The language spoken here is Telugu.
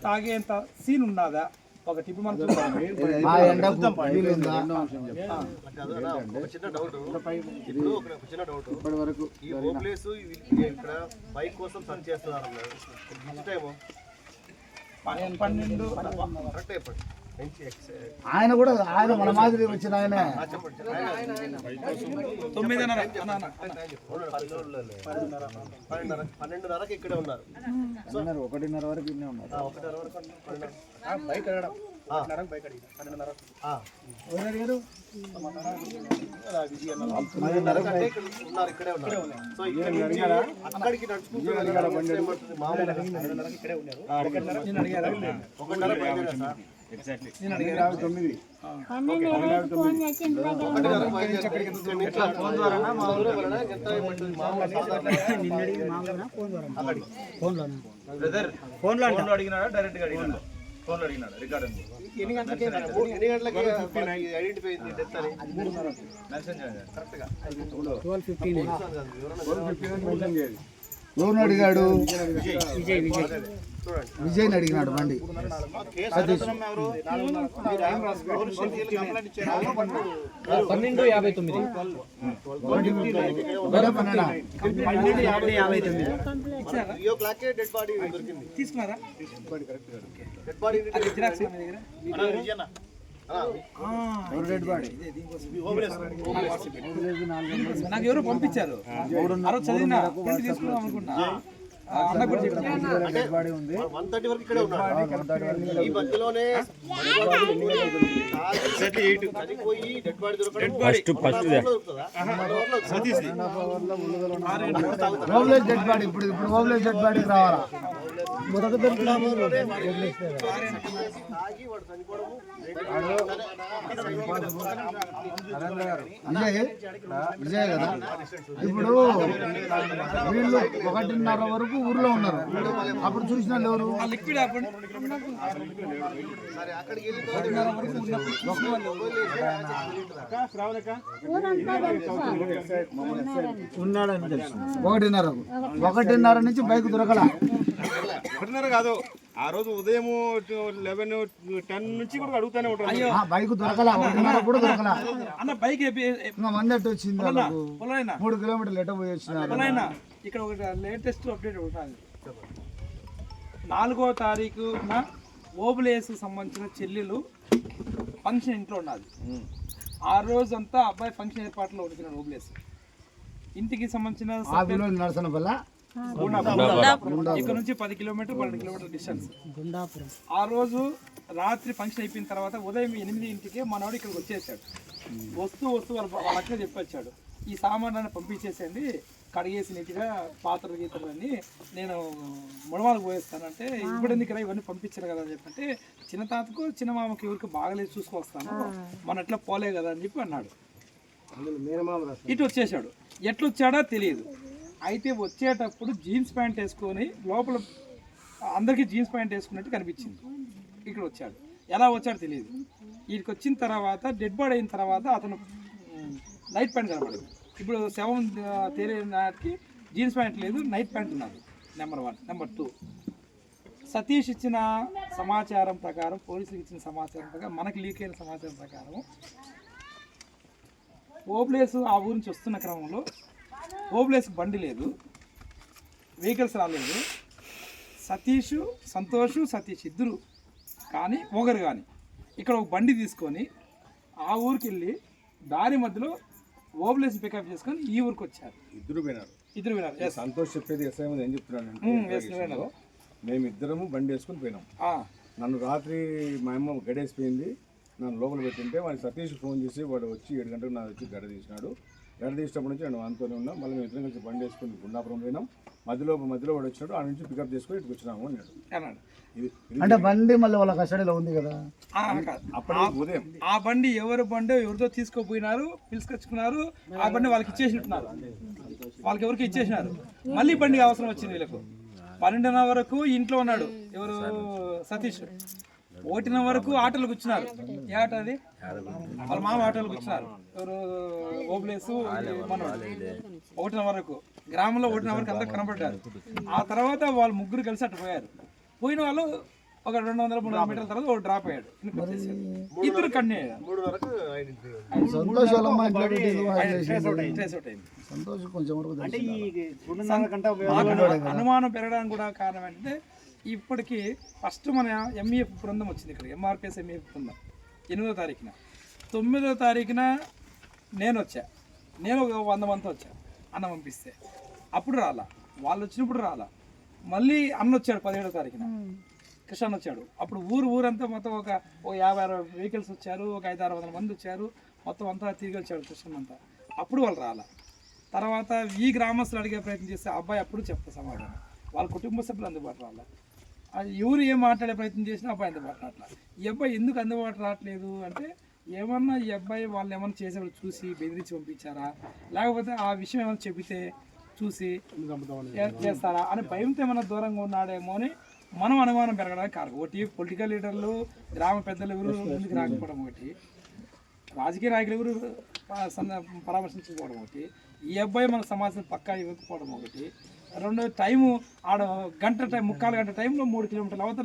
తాగేంత సీన్ ఉన్నదా ఒకటి? ఇప్పుడు మనం చిన్న డౌట్, ఇప్పుడు ఒక చిన్న డౌట్, ఈ ఓప్లేస్ ఇక్కడ బైక్ కోసం సర్చ్ చేస్తున్నారు టైము 12 కరెక్ట్ అయిపోయింది. ఆయన కూడా ఆయన మన మాదిరి వచ్చిన ఆయన 12:30కి ఇక్కడే ఉన్నారు. 1:30 వరకు ఇన్నే ఉన్నారు. 1:30 వరకు బైక్ అడగడం బైక్ అడిగి 12:30 ఇక్కడే ఉన్నారు. సో ఇక్కడ నుంచి అక్కడికి నడుచుకుంటూ ఇక్కడే ఉన్నారు. 1:30 సార్. ఎగ్జాక్ట్లీ ఫోన్లో అడిగినాడా డైరెక్ట్ గా అడిగినాడు? ఫోన్లో అడిగినాడు. రికార్డ్ ఎన్ని గంటలకి ఐడెంటిఫై అయింది డెత్ అని మెన్షన్ చేయాలి కరెక్ట్ గా. 12:15 ఎవరిని అడిగాడు? విజయ్ అడిగినాడు బండి. 12:59 డెడ్ బాడీ దొరికింది. తీసుకున్నారా? డెడ్ బాడీ నాకు ఎవరో పంపించారు. చదివినా తీసుకున్నాం అనుకుంటా. అన్న కూడా చెప్పారు 1:30 వరకు ఇక్కడే ఉన్నారు. ఈ మధ్యలోనే చనిపోయి డెడ్ బాడీ దొరకడం డెడ్ బాడీ ఇప్పుడు డెడ్ బాడీ రావాలా? మొదటి విజయ్ కదా. ఇప్పుడు వీళ్ళు 1:30 వరకు ఊర్లో ఉన్నారు. అప్పుడు చూసిన ఎవరు? లిక్విడ్ ఉన్నాడని తెలుసు. 1:30 నుంచి బైక్ దొరకల. 1:30 కాదు, ఆ రోజు ఉదయం 11:10 నుంచి కూడా అడుగుతానే ఉంటారు. బైక్ దొరకల. 1:30 కూడా దొరకల. అన్న బైక్ మంది అట్టు వచ్చింది. 3 కిలోమీటర్లు ఎట పోయి వచ్చినారు. ఇక్కడ ఒక లేటెస్ట్ అప్డేట్ ఉంటుంది. 4వ తారీఖున ఓబులేసు సంబంధించిన చెల్లెలు ఫంక్షన్ ఇంట్లో ఉన్నది. ఆ రోజంతా అబ్బాయి ఫంక్షన్ ఏర్పాట్లో ఉంటున్నాడు. ఓబులేసు ఇంటికి సంబంధించిన ఇక్కడ నుంచి 10 కిలోమీటర్ 12 కిలోమీటర్ డిస్టెన్స్. ఆ రోజు రాత్రి ఫంక్షన్ అయిపోయిన తర్వాత ఉదయం 8ంటికే మనవాడు ఇక్కడికి వచ్చేసాడు. వస్తూ వాళ్ళ అక్క చెప్పొచ్చాడు, ఈ సామాన్యాన్ని పంపించేసేయండి, కడిగేసి నీట్గా పాత్రలు గీతలు అని నేను ముడమాలకు పోయేస్తానంటే, ఇప్పుడెందుకు ఇవన్నీ పంపించారు కదా అని చెప్పంటే, చిన్న తాతకు చిన్న మామకి ఎవరికి బాగలేదు చూసుకొస్తాను, మన ఎట్లా పోలే కదా అని చెప్పి అన్నాడు. ఇటు వచ్చేసాడు. ఎట్లా వచ్చాడో తెలియదు. అయితే వచ్చేటప్పుడు జీన్స్ ప్యాంట్ వేసుకొని లోపల అందరికీ జీన్స్ ప్యాంట్ వేసుకున్నట్టు కనిపించింది. ఇక్కడ వచ్చాడు. ఎలా వచ్చాడో తెలియదు. వీడికి వచ్చిన తర్వాత డెడ్ బాడీ అయిన తర్వాత అతను నైట్ ప్యాంట్ కనబడింది. ఇప్పుడు శవం తేలే నాటికి జీన్స్ ప్యాంట్ లేదు, నైట్ ప్యాంట్ ఉన్నది. నెంబర్ 1. నెంబర్ 2, సతీష్ ఇచ్చిన సమాచారం ప్రకారం, పోలీసులకు ఇచ్చిన సమాచారం ప్రకారం, మనకి లీక్ అయిన సమాచారం ప్రకారం ఓబ్లేసు ఆ ఊరి నుంచి వస్తున్న క్రమంలో ఓబ్లేసు బండి లేదు, వెహికల్స్ రాలేదు. సతీష్ ఇద్దరు కానీ ఒకరు కానీ ఇక్కడ ఒక బండి తీసుకొని ఆ ఊరికి వెళ్ళి దారి మధ్యలో ఓబులేసి పికప్ చేసుకొని ఈ ఊరికి వచ్చారు. ఇద్దరు పోయినారు. సంతోష్ చెప్పేది ఎస్ఐ ఏం చెప్తున్నాను, మేమిద్దరము బండి వేసుకుని పోయినాం. నన్ను రాత్రి మా అమ్మ గడేసిపోయింది, నన్ను లోపల పెట్టింటే వాడికి సతీష్ ఫోన్ చేసి వాడు వచ్చి 7 గంటలకు నాకు వచ్చి గడ తీసినాడు. గడ తీసినప్పటి నుంచి నేను వానితోనే ఉన్నా. మళ్ళీ మేము ఇద్దరం కలిసి బండి వేసుకుని గుండాపురం పోయినాం. మధ్యలో వాడు వచ్చినాడు. ఆ నుంచి పికప్ చేసుకుని ఇక్కడికి వచ్చినాము అన్నాడు. అంటే బండి మళ్ళీ వాళ్ళ కస్టడీలో ఉంది కదా. అప్పుడు ఉదయం ఆ బండి ఎవరితో తీసుకోపోయినారు, పిలుచుకొచ్చుకున్నారు. ఆ బండి వాళ్ళకి ఇచ్చేసినారు. వాళ్ళకి ఎవరికి ఇచ్చేసినారు. మళ్ళీ బండి అవసరం వచ్చింది వీళ్ళకు. 12:00 వరకు ఇంట్లో ఉన్నాడు ఎవరు, సతీష్. 1:00 వరకు ఆటోలు కూర్చున్నారు. ఏ ఆట అది? వాళ్ళ మామ ఆటోలు కూర్చున్నారు. ఎవరు, ఓబులేసు మనోడు. 1:00 వరకు గ్రామంలో 1:00 వరకు అందరూ కనబడ్డారు. ఆ తర్వాత వాళ్ళు ముగ్గురు కలిసి అటు పోయారు. పోయిన వాళ్ళు ఒక 200-300 మీటర్ల తర్వాత ఒక డ్రాప్ అయ్యాడు, ఇద్దరు కన్నే 3:30కు ఐడెంటిఫై అనుమానం పెరగడానికి కూడా కారణం ఏంటంటే ఇప్పటికి ఫస్ట్ మన ఎంఈఎఫ్ బృందం వచ్చింది ఇక్కడ, ఎంఆర్పిఎస్ ఎంఈఎఫ్ బృందం 8వ తారీఖున. 9వ తారీఖున నేను వచ్చా, నేను ఒక 100 మంది వచ్చా అన్న పంపిస్తే, అప్పుడు రాలా, వాళ్ళు వచ్చినప్పుడు రాలా. మళ్ళీ అన్న వచ్చాడు 17వ తారీఖున, కృష్ణ వచ్చాడు. అప్పుడు ఊరంతా మొత్తం ఒక 50-60 వెహికల్స్ వచ్చారు, ఒక 500-600 మంది వచ్చారు, మొత్తం అంతా తిరిగి వచ్చాడు కృష్ణ అంతా. అప్పుడు వాళ్ళు రాలా. తర్వాత ఈ గ్రామస్తులు అడిగే ప్రయత్నం చేస్తే అబ్బాయి అప్పుడు చెప్తా సమాధానం, వాళ్ళ కుటుంబ సభ్యులు అందుబాటు రాలా. ఎవరు ఏం మాట్లాడే ప్రయత్నం చేసినా అబ్బాయి అందుబాటు రావట్లా. ఈ అబ్బాయి ఎందుకు అందుబాటు రావట్లేదు అంటే ఏమన్నా ఈ అబ్బాయి వాళ్ళు ఏమన్నా చేసేవాళ్ళు చూసి బెదిరించి పంపించారా, లేకపోతే ఆ విషయం ఏమైనా చెబితే చూసి చేస్తారా అని భయంతో ఏమైనా దూరంగా ఉన్నాడేమో అని మనం అనుమానం పెరగడానికి కారణం. ఒకటి పొలిటికల్ లీడర్లు, గ్రామ పెద్దలు ఎవరు ముందుకు రాకపోవడం ఒకటి, రాజకీయ నాయకులు ఎవరు పరామర్శించకపోవడం ఒకటి, ఈ అబ్బాయి మన సమాజం పక్కా ఇవ్వకపోవడం ఒకటి, రెండో టైము ఆడ 1 గంట టైం 3/4 గంట టైంలో 3 కిలోమీటర్ల అవతల